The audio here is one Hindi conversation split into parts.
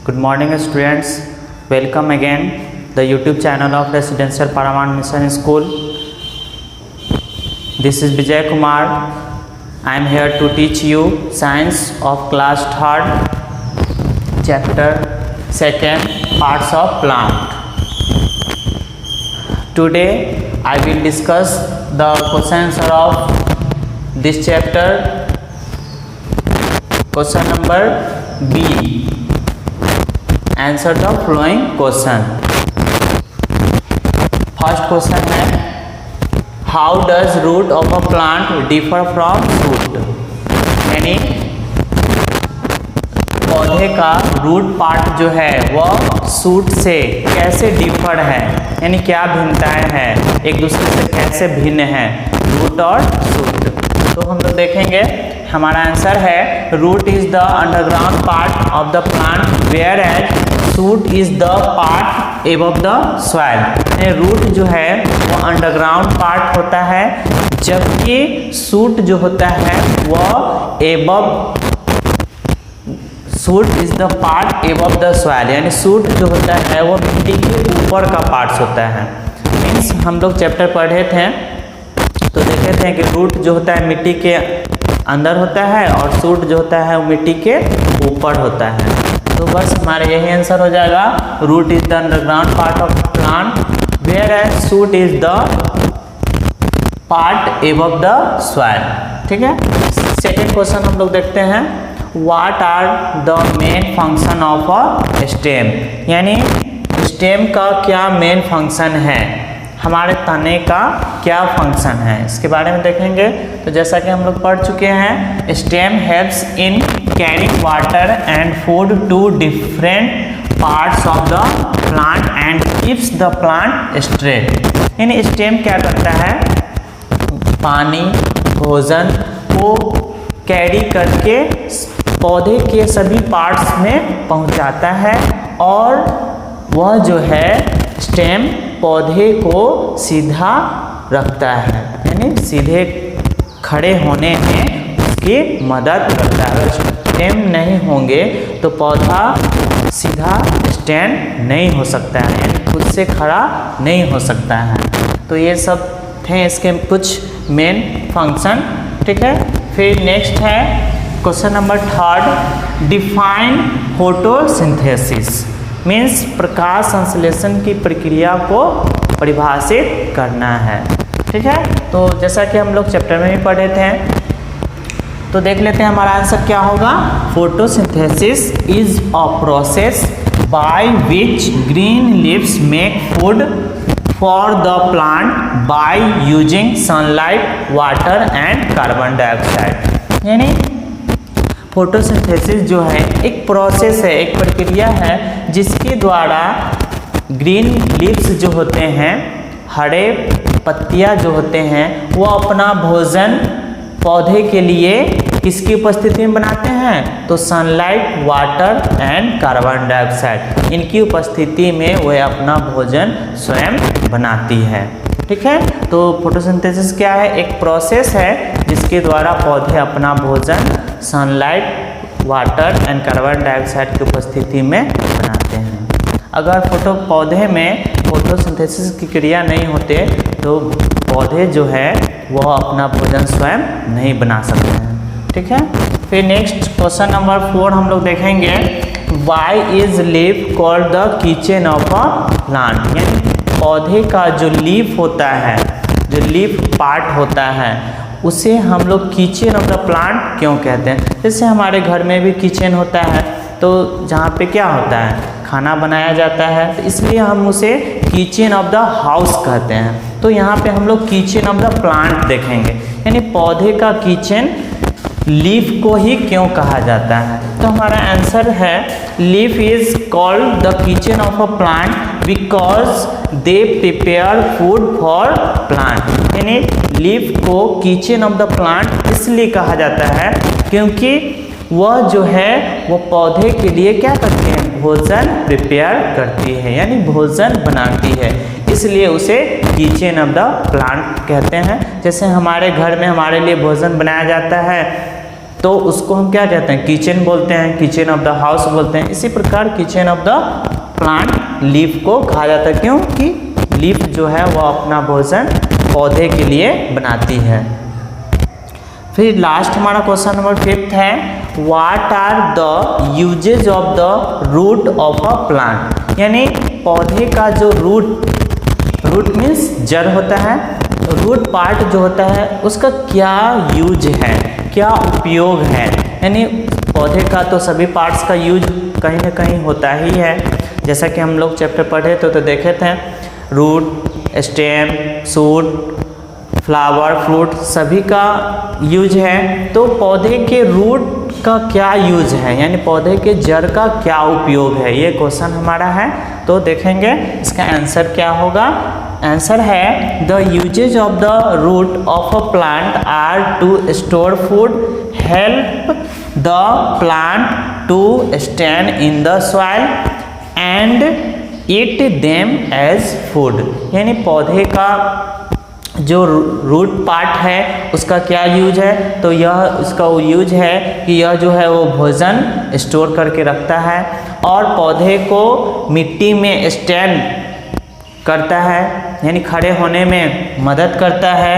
Good morning students, welcome again the YouTube channel of Residential Paramount Mission School. This is Vijay Kumar. I am here to teach you Science of class 3rd chapter 2nd parts of plant. Today I will discuss the question answer of this chapter. Question number B. Answer the following question. First question है, how does root of a plant differ from shoot? यानी पौधे का रूट पार्ट जो है वह शूट से कैसे डिफर है, यानी क्या भिन्नताएं हैं, एक दूसरे से कैसे भिन्न है रूट और शूट। तो हम लोग देखेंगे, हमारा आंसर है root is the underground part of the plant whereas shoot is the part above the soil. Root जो है वो अंडरग्राउंड पार्ट होता है, जबकि शूट जो होता है वह above, shoot is the part above the soil, यानी शूट जो होता है वो मिट्टी के ऊपर का पार्ट होता है। मीन्स हम लोग चैप्टर पढ़े थे तो देखे थे कि रूट जो होता है मिट्टी के अंदर होता है और शूट जो होता है वो मिट्टी के ऊपर होता है। तो बस हमारा यही आंसर हो जाएगा, root is the underground part of plant whereas shoot is the part above the soil. ठीक है। सेकेंड क्वेश्चन हम लोग देखते हैं, what are the main function of a stem, यानी स्टेम का क्या मेन फंक्शन है, हमारे तने का क्या फंक्शन है, इसके बारे में देखेंगे। तो जैसा कि हम लोग पढ़ चुके हैं, stem helps in carrying water and food to different parts of the plant and keeps the plant straight. यानी स्टेम क्या करता है, पानी भोजन को कैरी करके पौधे के सभी पार्ट्स में पहुंचाता है और वह जो है स्टेम पौधे को सीधा रखता है, यानी सीधे खड़े होने में उसकी मदद करता है। अगर स्टेम नहीं होंगे तो पौधा सीधा स्टैंड नहीं हो सकता है, यानी खुद से खड़ा नहीं हो सकता है। तो ये सब थे इसके कुछ मेन फंक्शन। ठीक है। फिर नेक्स्ट है question number 3, define photosynthesis, means प्रकाश संश्लेषण की प्रक्रिया को परिभाषित करना है। ठीक है। तो जैसा कि हम लोग चैप्टर में भी पढ़े थे तो देख लेते हैं हमारा आंसर क्या होगा। Photosynthesis is a process by which green leaves make food for the plant by using sunlight water and carbon dioxide. यानी फोटोसिंथेसिस जो है एक प्रोसेस है, एक प्रक्रिया है जिसके द्वारा ग्रीन लीव्स जो होते हैं, हरे पत्तियां जो होते हैं, वो अपना भोजन पौधे के लिए किसकी उपस्थिति में बनाते हैं, तो sunlight water and carbon dioxide, इनकी उपस्थिति में वह अपना भोजन स्वयं बनाती है। ठीक है। तो फोटोसिंथेसिस क्या है, एक प्रोसेस है जिसके द्वारा पौधे अपना भोजन sunlight water and carbon dioxide की उपस्थिति में बनाते हैं। अगर पौधे में फोटोसिंथेसिस की क्रिया नहीं होते तो पौधे जो है वह अपना भोजन स्वयं नहीं बना सकते हैं। ठीक है। फिर नेक्स्ट क्वेश्चन नंबर 4 हम लोग देखेंगे, why is leaf called the kitchen of a plant, यानी पौधे का जो लीफ होता है, जो लीफ पार्ट होता है, उसे हम लोग किचन ऑफ द प्लांट क्यों कहते हैं। जैसे हमारे घर में भी किचन होता है, तो जहाँ पे क्या होता है, खाना बनाया जाता है, तो इसलिए हम उसे किचन ऑफ द हाउस कहते हैं। तो यहाँ पे हम लोग किचन ऑफ द प्लांट देखेंगे, यानी पौधे का किचन लीफ को ही क्यों कहा जाता है। तो हमारा आंसर है, leaf is called the kitchen of a plant because they prepare food for plant. यानी लीफ को किचन ऑफ द प्लांट इसलिए कहा जाता है क्योंकि वह जो है वो पौधे के लिए क्या करती है, भोजन प्रिपेयर करती है, यानी भोजन बनाती है, इसलिए उसे किचन ऑफ द प्लांट कहते हैं। जैसे हमारे घर में हमारे लिए भोजन बनाया जाता है तो उसको हम क्या कहते हैं, किचन बोलते हैं, किचन ऑफ द हाउस बोलते हैं। इसी प्रकार kitchen of the plant leaf को कहा जाता है, क्योंकि लीफ जो है वो अपना भोजन पौधे के लिए बनाती है। फिर लास्ट हमारा क्वेश्चन नंबर 5 है, what are the usage of the root of a plant, यानी पौधे का जो रूट मीन्स जड़ होता है, रूट पार्ट जो होता है उसका क्या यूज है, क्या उपयोग है। यानी पौधे का तो सभी पार्ट्स का यूज कहीं ना कहीं होता ही है, जैसा कि हम लोग चैप्टर पढ़े तो देखे थे, root, stem, shoot, flower, fruit सभी का यूज है। तो पौधे के रूट का क्या यूज है, यानी पौधे के जड़ का क्या उपयोग है, ये क्वेश्चन हमारा है। तो देखेंगे इसका आंसर क्या होगा। आंसर है the usage of the root of a plant are to store food, help the plant to stand in the soil and eat them as food. यानी पौधे का जो रूट पार्ट है उसका क्या यूज है, तो यह उसका यूज है कि यह जो है वो भोजन स्टोर करके रखता है और पौधे को मिट्टी में स्टैंड करता है, यानी खड़े होने में मदद करता है।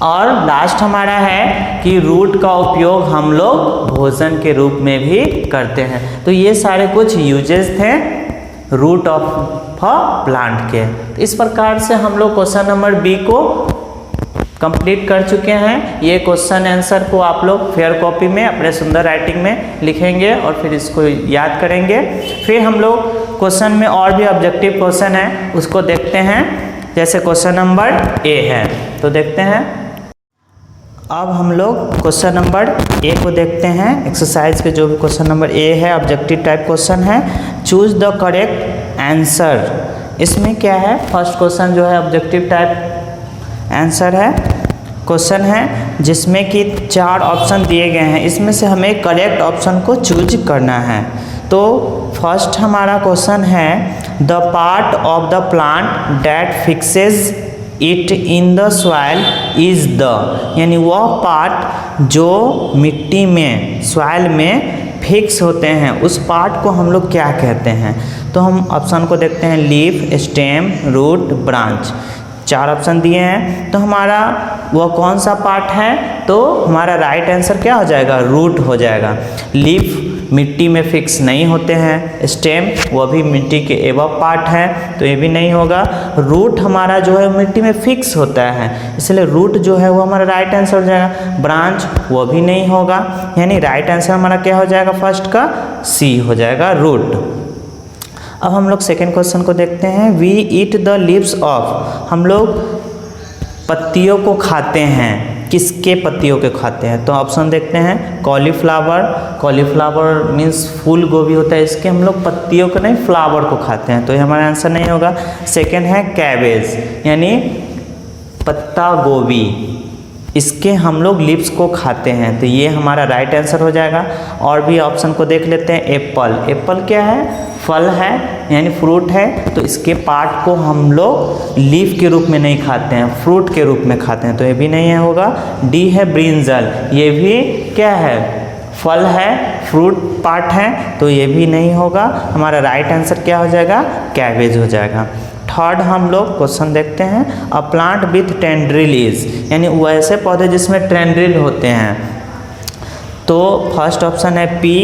और लास्ट हमारा है कि रूट का उपयोग हम लोग भोजन के रूप में भी करते हैं। तो ये सारे कुछ यूजेस थे रूट ऑफ प्लांट के। तो इस प्रकार से हम लोग क्वेश्चन नंबर बी को कंप्लीट कर चुके हैं। ये क्वेश्चन आंसर को आप लोग फेयर कॉपी में अपने सुंदर राइटिंग में लिखेंगे और फिर इसको याद करेंगे। फिर हम लोग क्वेश्चन में और भी ऑब्जेक्टिव क्वेश्चन है उसको देखते हैं, जैसे क्वेश्चन नंबर ए है, तो देखते हैं। अब हम लोग क्वेश्चन नंबर ए को देखते हैं। एक्सरसाइज के जो भी क्वेश्चन नंबर ए है ऑब्जेक्टिव टाइप क्वेश्चन है, चूज द करेक्ट आंसर। इसमें क्या है, फर्स्ट क्वेश्चन जो है ऑब्जेक्टिव टाइप आंसर है, क्वेश्चन है जिसमें कि 4 ऑप्शन दिए गए हैं, इसमें से हमें करेक्ट ऑप्शन को चूज करना है। तो फर्स्ट हमारा क्वेश्चन है, the part of the plant that fixes it in the soil is the, यानी वह पार्ट जो मिट्टी में सॉइल में फिक्स होते हैं उस पार्ट को हम लोग क्या कहते हैं। तो हम ऑप्शन को देखते हैं, leaf, stem, root, branch. 4 option दिए हैं, तो हमारा वह कौन सा पार्ट है, तो हमारा राइट आंसर क्या हो जाएगा, रूट हो जाएगा। लीफ मिट्टी में फिक्स नहीं होते हैं, स्टेम वह भी मिट्टी के एबव पार्ट है तो ये भी नहीं होगा। रूट हमारा जो है मिट्टी में फिक्स होता है, इसलिए रूट जो है वो हमारा राइट आंसर हो जाएगा। ब्रांच वह भी नहीं होगा, यानी राइट आंसर हमारा क्या हो जाएगा, फर्स्ट का सी हो जाएगा, रूट। अब हम लोग सेकेंड क्वेश्चन को देखते हैं, we eat the leaves of, हम लोग पत्तियों को खाते हैं, किसके पत्तियों के खाते हैं, तो ऑप्शन देखते हैं, कॉलीफ्लावर, कॉलीफ्लावर मीन्स फूल गोभी होता है, इसके हम लोग पत्तियों को नहीं फ्लावर को खाते हैं, तो ये हमारा आंसर नहीं होगा। सेकेंड है कैबेज, यानी पत्ता गोभी, इसके हम लोग लिप्स को खाते हैं, तो ये हमारा राइट आंसर हो जाएगा। और भी ऑप्शन को देख लेते हैं, एप्पल, एप्पल क्या है, फल है यानी फ्रूट है, तो इसके पार्ट को हम लोग लीफ के रूप में नहीं खाते हैं, फ्रूट के रूप में खाते हैं, तो ये भी नहीं है होगा। डी है ब्रिंजल, ये भी क्या है, फल है, फ्रूट पार्ट है, तो ये भी नहीं होगा। हमारा राइट आंसर क्या हो जाएगा, कैबेज हो जाएगा। थर्ड हम लोग क्वेश्चन देखते हैं, a plant with tendril is, यानी वैसे पौधे जिसमें टेंड्रिल होते हैं, तो फर्स्ट ऑप्शन है पी,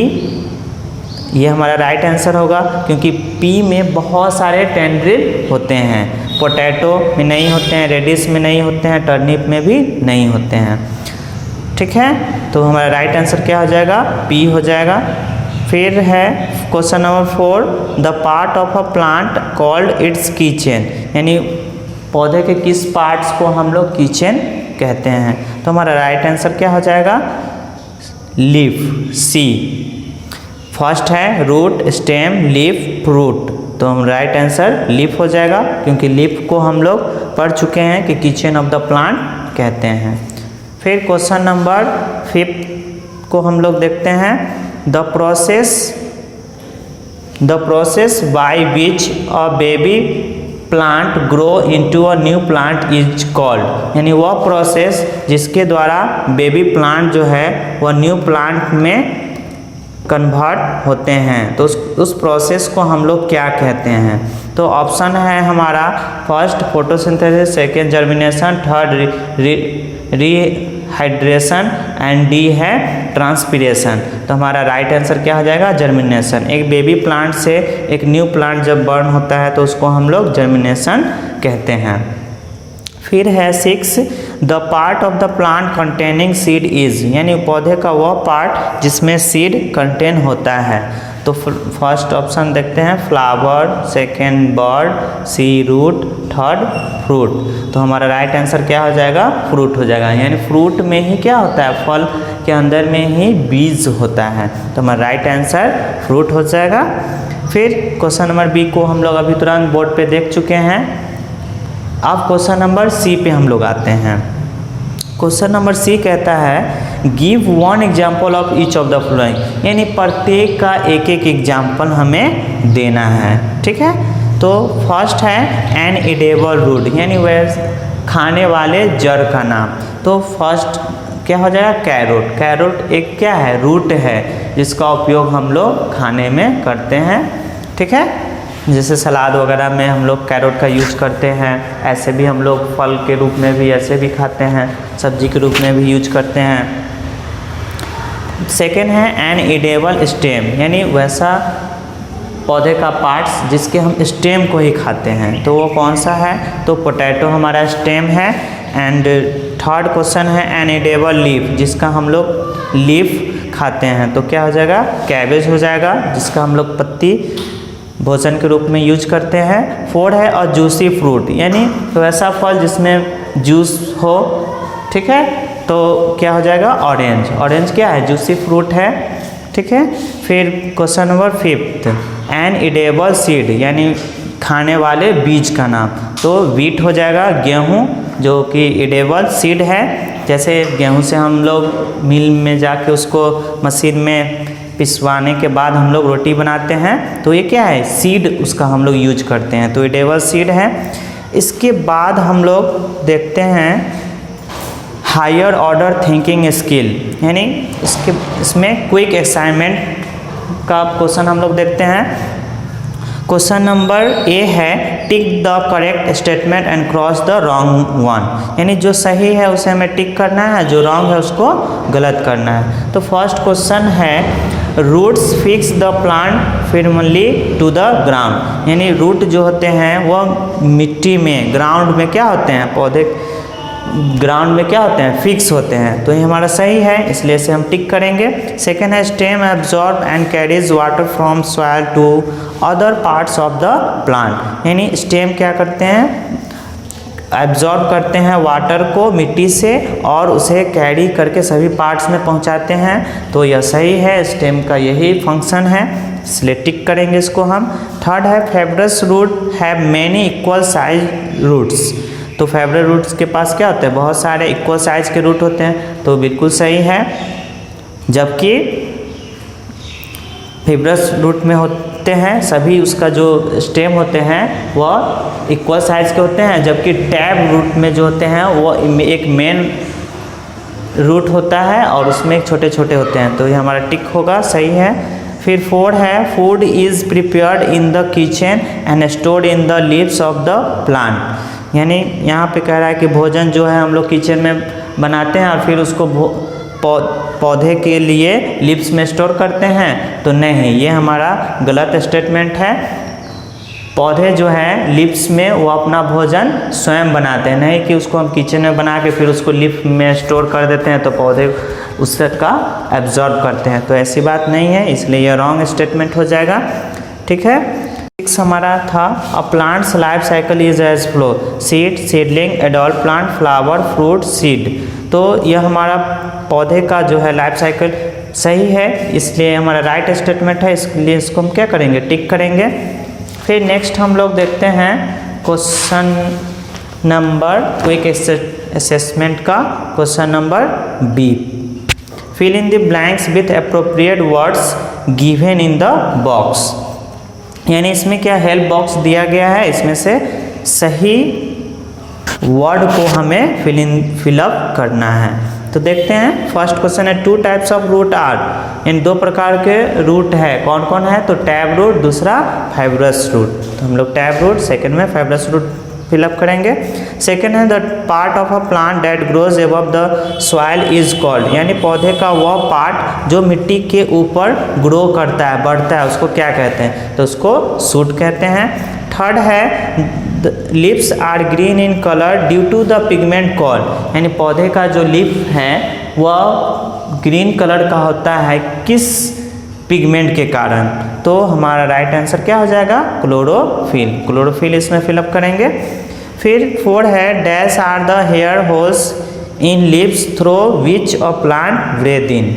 ये हमारा राइट आंसर होगा क्योंकि पी में बहुत सारे टेंड्रिल होते हैं। पोटैटो में नहीं होते हैं, रेडिश में नहीं होते हैं, टर्निप में भी नहीं होते हैं, ठीक है। तो हमारा राइट आंसर क्या हो जाएगा, पी हो जाएगा। फिर है question number 4, the part of a plant called its kitchen, यानी पौधे के किस पार्ट्स को हम लोग किचन कहते हैं, तो हमारा राइट आंसर क्या हो जाएगा, लीफ, सी। फर्स्ट है रूट, स्टेम, लीफ, फ्रूट, तो हम राइट आंसर लीफ हो जाएगा क्योंकि लीफ को हम लोग पढ़ चुके हैं कि किचन ऑफ द प्लांट कहते हैं। फिर क्वेश्चन नंबर 5 को हम लोग देखते हैं, the process by which a baby plant grow into a new plant is called, यानी वह प्रोसेस जिसके द्वारा बेबी प्लांट जो है वह न्यू प्लांट में कन्वर्ट होते हैं, तो उस प्रोसेस को हम लोग क्या कहते हैं? तो ऑप्शन है हमारा first photosynthesis, second germination, third rehydration and D है ट्रांसपिरेशन। तो हमारा राइट आंसर क्या हो जाएगा? जर्मिनेशन। एक बेबी प्लांट से एक न्यू प्लांट जब बर्न होता है तो उसको हम लोग जर्मिनेशन कहते हैं। फिर है 6, the part of the plant containing seed is, यानी पौधे का वह पार्ट जिसमें सीड कंटेन होता है। तो फर्स्ट ऑप्शन देखते हैं फ्लावर, सेकेंड बर्ड, सी रूट, थर्ड फ्रूट। तो हमारा राइट आंसर क्या हो जाएगा? फ्रूट हो जाएगा, यानी फ्रूट में ही क्या होता है? फल के अंदर में ही बीज होता है, तो हमारा राइट आंसर फ्रूट हो जाएगा। फिर क्वेश्चन नंबर बी को हम लोग अभी तुरंत बोर्ड पे देख चुके हैं। अब क्वेश्चन नंबर सी पे हम लोग आते हैं। क्वेश्चन नंबर सी कहता है give one example of each of the following, यानी प्रत्येक का एक एक एग्जाम्पल हमें देना है, ठीक है। तो फर्स्ट है एन एडेबल रूट, यानी वह खाने वाले जड़ का नाम। तो फर्स्ट क्या हो जाएगा? कैरोट। कैरोट एक क्या है? रूट है जिसका उपयोग हम लोग खाने में करते हैं, ठीक है। जैसे सलाद वगैरह में हम लोग कैरोट का यूज करते हैं, ऐसे भी हम लोग फल के रूप में भी ऐसे भी खाते हैं, सब्जी के रूप में भी यूज करते हैं। सेकेंड है एन एडेबल स्टेम, यानी वैसा पौधे का पार्ट्स जिसके हम स्टेम को ही खाते हैं, तो वो कौन सा है? तो पोटैटो हमारा स्टेम है। एंड थर्ड क्वेश्चन है एन एडेबल लीफ, जिसका हम लोग लीफ खाते हैं, तो क्या हो जाएगा? कैबेज हो जाएगा, जिसका हम लोग पत्ती भोजन के रूप में यूज करते हैं। फोर्थ है और जूसी फ्रूट, यानी वैसा फल जिसमें जूस हो, ठीक है, तो क्या हो जाएगा? ऑरेंज। ऑरेंज क्या है? जूसी फ्रूट है, ठीक है। फिर question number 5 an edible seed, यानी खाने वाले बीज का नाम, तो व्हीट हो जाएगा, गेहूँ जो कि एडेबल सीड है। जैसे गेहूँ से हम लोग मिल में जाके उसको मशीन में पिसवाने के बाद हम लोग रोटी बनाते हैं, तो ये क्या है? सीड उसका हम लोग यूज करते हैं, तो एडेबल सीड है। इसके बाद हम लोग देखते हैं हायर ऑर्डर थिंकिंग स्किल, यानी इसमें क्विक असाइनमेंट का क्वेश्चन हम लोग देखते हैं। क्वेश्चन नंबर ए है tick the correct statement and cross the wrong one, यानी जो सही है उसे हमें टिक करना है, जो रॉन्ग है उसको गलत करना है। तो फर्स्ट क्वेश्चन है roots fix the plant firmly to the ground, यानी रूट जो होते हैं वह मिट्टी में, ग्राउंड में क्या होते हैं? पौधे ग्राउंड में क्या होते हैं? फिक्स होते हैं, तो ये हमारा सही है, इसलिए इसे हम टिक करेंगे। सेकेंड है stem absorb and carries water from soil to other parts of the plant, यानी स्टेम क्या करते हैं? एब्जॉर्ब करते हैं वाटर को मिट्टी से और उसे कैरी करके सभी पार्ट्स में पहुंचाते हैं, तो यह सही है, स्टेम का यही फंक्शन है, इसलिए टिक करेंगे इसको हम। थर्ड है fibrous root have many equal size roots, तो फाइब्रस रूट्स के पास क्या होते हैं? बहुत सारे इक्वल साइज के रूट होते हैं, तो बिल्कुल सही है। जबकि फाइब्रस रूट में होते हैं सभी, उसका जो स्टेम होते हैं वह इक्वल साइज के होते हैं, जबकि टैब रूट में जो होते हैं वो एक मेन रूट होता है और उसमें एक छोटे छोटे होते हैं, तो ये हमारा टिक होगा, सही है। फिर 4 है food is prepared in the kitchen and stored in the leaves of the plant, यानी यहाँ पे कह रहा है कि भोजन जो है हम लोग किचन में बनाते हैं और फिर उसको पौधे के लिए लिप्स में स्टोर करते हैं, तो नहीं, ये हमारा गलत स्टेटमेंट है। पौधे जो हैं लिप्स में वो अपना भोजन स्वयं बनाते हैं, नहीं कि उसको हम किचन में बना के फिर उसको लिप में स्टोर कर देते हैं तो पौधे उसका एब्जॉर्ब करते हैं, तो ऐसी बात नहीं है, इसलिए यह रॉन्ग स्टेटमेंट हो जाएगा, ठीक है। 6 हमारा था a plants life cycle is as flow seed, seedling, adult plant, flower, fruit, seed, तो यह हमारा पौधे का जो है लाइफ साइकिल सही है, इसलिए हमारा राइट स्टेटमेंट है, इसलिए इसको हम क्या करेंगे? टिक करेंगे। फिर नेक्स्ट हम लोग देखते हैं क्वेश्चन नंबर क्विक असेसमेंट का question number B, fill in the blanks with appropriate words given in the box, यानी इसमें क्या हेल्प बॉक्स दिया गया है, इसमें से सही वर्ड को हमें फिलअप करना है। तो देखते हैं फर्स्ट क्वेश्चन है 2 टाइप्स ऑफ रूट आर, इन 2 प्रकार के रूट है, कौन कौन है, तो टैब रूट, दूसरा फाइब्रस रूट। तो हम लोग टैब रूट, सेकंड में फाइब्रस रूट फिलअप करेंगे। सेकंड है the part of a plant that grows above the soil is called, यानी पौधे का वह पार्ट जो मिट्टी के ऊपर ग्रो करता है, बढ़ता है, उसको क्या कहते हैं, तो उसको शूट कहते हैं। थर्ड है leaves are green in colour due to the pigment called, यानी पौधे का जो लिप है वह ग्रीन कलर का होता है किस पिगमेंट के कारण, तो हमारा राइट आंसर क्या हो जाएगा, क्लोरोफिल। क्लोरोफिल इसमें फिलअप करेंगे। फिर 4 है dash are the hair holes in lips through which a plant breathe in,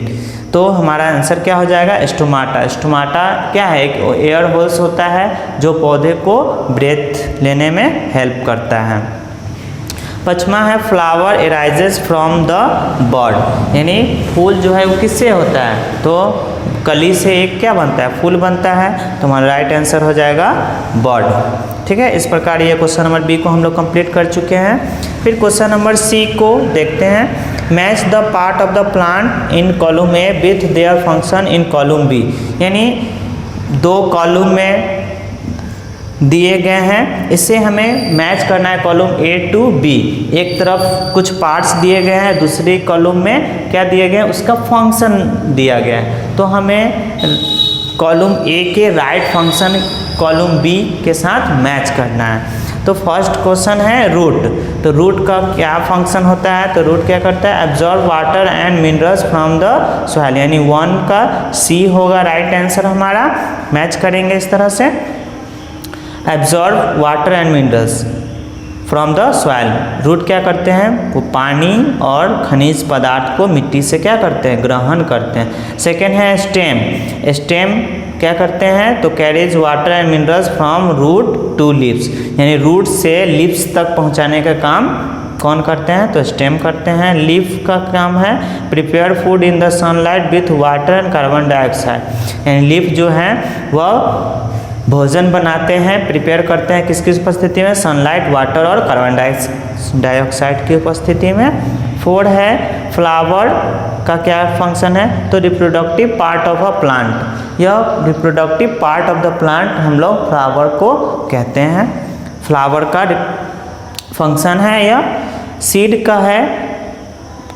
तो हमारा आंसर क्या हो जाएगा, स्टोमाटा। स्टोमाटा क्या है, एक एयर होल्स होता है जो पौधे को ब्रेथ लेने में हेल्प करता है। 5वां है flower arises from the bud, यानी फूल जो है वो किससे होता है, तो कली से एक क्या बनता है, फूल बनता है, तो हमारा राइट आंसर हो जाएगा बड। ठीक है, इस प्रकार ये क्वेश्चन नंबर बी को हम लोग कंप्लीट कर चुके हैं। फिर क्वेश्चन नंबर सी को देखते हैं। Match the part of the plant in column A with their function in column B, यानी 2 कॉलम में दिए गए हैं, इससे हमें मैच करना है कॉलम ए टू बी। एक तरफ कुछ पार्ट्स दिए गए हैं, दूसरी कॉलम में क्या दिए गए हैं, उसका फंक्शन दिया गया है, तो हमें कॉलम ए के राइट फंक्शन कॉलम बी के साथ मैच करना है। तो फर्स्ट क्वेश्चन है रूट, तो रूट का क्या फंक्शन होता है, तो रूट क्या करता है, absorb water and minerals from the soil, यानी 1 का सी होगा राइट आंसर हमारा। मैच करेंगे इस तरह से, absorb water and minerals from the soil. Root क्या करते हैं, वो पानी और खनिज पदार्थ को मिट्टी से क्या करते हैं, ग्रहण करते हैं। सेकेंड है स्टेम, स्टेम क्या करते हैं, तो carries water and minerals from root to leaves, यानी रूट से लिप्स तक पहुंचाने का काम कौन करते हैं, तो स्टेम करते हैं। लीफ का काम है prepare food in the sunlight with water and carbon dioxide, यानी लीफ जो है वह भोजन बनाते हैं, प्रिपेयर करते हैं किसकी उपस्थिति में, सनलाइट, वाटर और कार्बन डाइऑक्साइड की उपस्थिति में। 4 है फ्लावर का क्या फंक्शन है, तो reproductive part of a plant, यह reproductive part of the plant हम लोग फ्लावर को कहते हैं, फ्लावर का फंक्शन है यह। सीड का है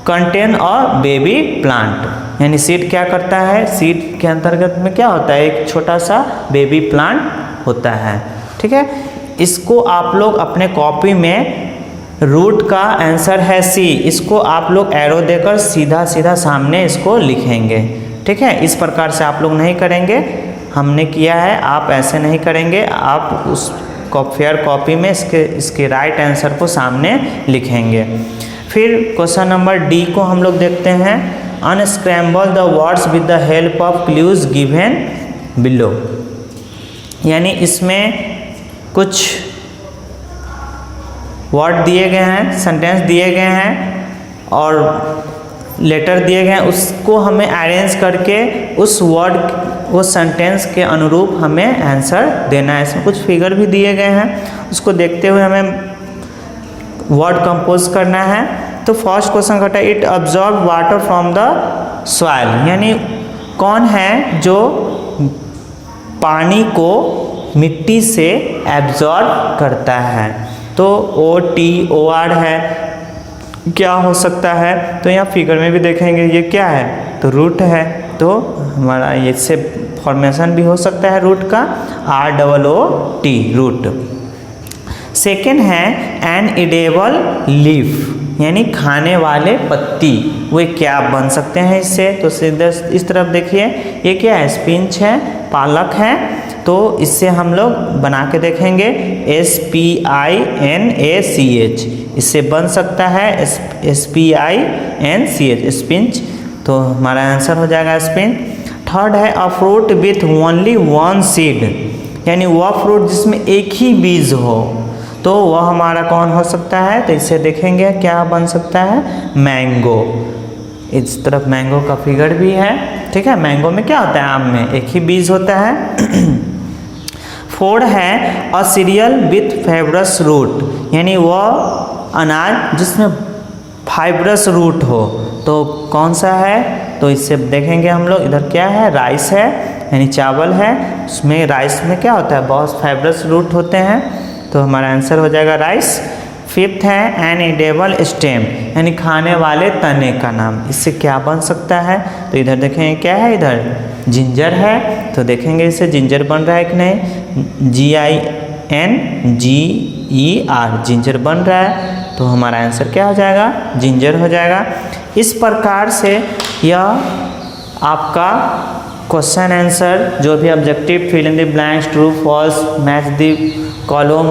कंटेन और बेबी प्लांट, यानी सीड क्या करता है, सीड के अंतर्गत में क्या होता है, एक छोटा सा बेबी प्लांट होता है। ठीक है, इसको आप लोग अपने कॉपी में रूट का आंसर है सी, इसको आप लोग एरो देकर सीधा सीधा सामने इसको लिखेंगे। ठीक है, इस प्रकार से आप लोग नहीं करेंगे, हमने किया है, आप ऐसे नहीं करेंगे, आप उस फेयर कॉपी में इसके राइट आंसर को सामने लिखेंगे। फिर क्वेश्चन नंबर डी को हम लोग देखते हैं। Unscramble the words with the help of clues given below, यानी इसमें कुछ वर्ड दिए गए हैं, सेंटेंस दिए गए हैं और लेटर दिए गए हैं, उसको हमें अरेंज करके उस वर्ड, उस सेंटेंस के अनुरूप हमें आंसर देना है। इसमें कुछ फिगर भी दिए गए हैं, उसको देखते हुए हमें वर्ड कंपोज करना है। तो फर्स्ट क्वेश्चन कहता है it absorb water from the soil, यानी कौन है जो पानी को मिट्टी से एब्जॉर्ब करता है, तो OTOR है, क्या हो सकता है, तो यहाँ फिगर में भी देखेंगे ये क्या है, तो रूट है, तो हमारा इससे फॉर्मेशन भी हो सकता है रूट का, ROOT रूट। सेकेंड है एन एडिबल लीफ, यानी खाने वाले पत्ती, वे क्या बन सकते हैं इससे, तो सीधे इस तरफ देखिए, ये क्या है, स्पिंच है, पालक है, तो इससे हम लोग बना के देखेंगे SPINACH, इससे बन सकता है SPINCH स्पिंच, तो हमारा आंसर हो जाएगा स्पिंच। थर्ड है a fruit with only 1 seed, यानी वह फ्रूट जिसमें एक ही बीज हो, तो वह हमारा कौन हो सकता है, तो इससे देखेंगे क्या बन सकता है, मैंगो। इस तरफ मैंगो का फिगर भी है। ठीक है, मैंगो में क्या होता है, आम में एक ही बीज होता है। 4 है अ सीरियल विथ फाइब्रस रूट, यानी वह अनाज जिसमें फाइब्रस रूट हो, तो कौन सा है? तो इससे देखेंगे हम लोग, इधर क्या है? राइस है, यानी चावल है, उसमें राइस में क्या होता है? बहुत फाइब्रस रूट होते हैं, तो हमारा आंसर हो जाएगा राइस। 5th है एन एडिबल स्टेम, यानी खाने वाले तने का नाम, इससे क्या बन सकता है? तो इधर देखेंगे क्या है? इधर जिंजर है, तो देखेंगे इससे जिंजर बन रहा है कि नहीं? GINGER जिंजर बन रहा है, तो हमारा आंसर क्या हो जाएगा? जिंजर हो जाएगा। इस प्रकार से यह आपका क्वेश्चन आंसर जो भी objective, fill in the blanks, true false, match the column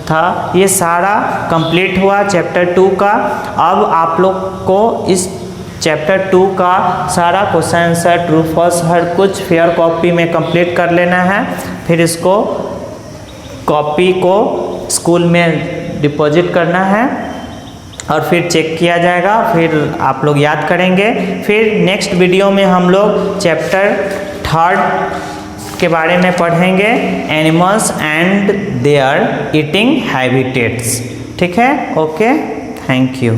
था, ये सारा कंप्लीट हुआ चैप्टर 2 का। अब आप लोग को इस चैप्टर 2 का सारा क्वेश्चन आंसर, ट्रू फॉल्स, हर कुछ फेयर कॉपी में कंप्लीट कर लेना है। फिर इसको कॉपी को स्कूल में डिपॉजिट करना है और फिर चेक किया जाएगा, फिर आप लोग याद करेंगे। फिर नेक्स्ट वीडियो में हम लोग चैप्टर 3 के बारे में पढ़ेंगे, animals and their eating habitats. ठीक है, ओके, थैंक यू।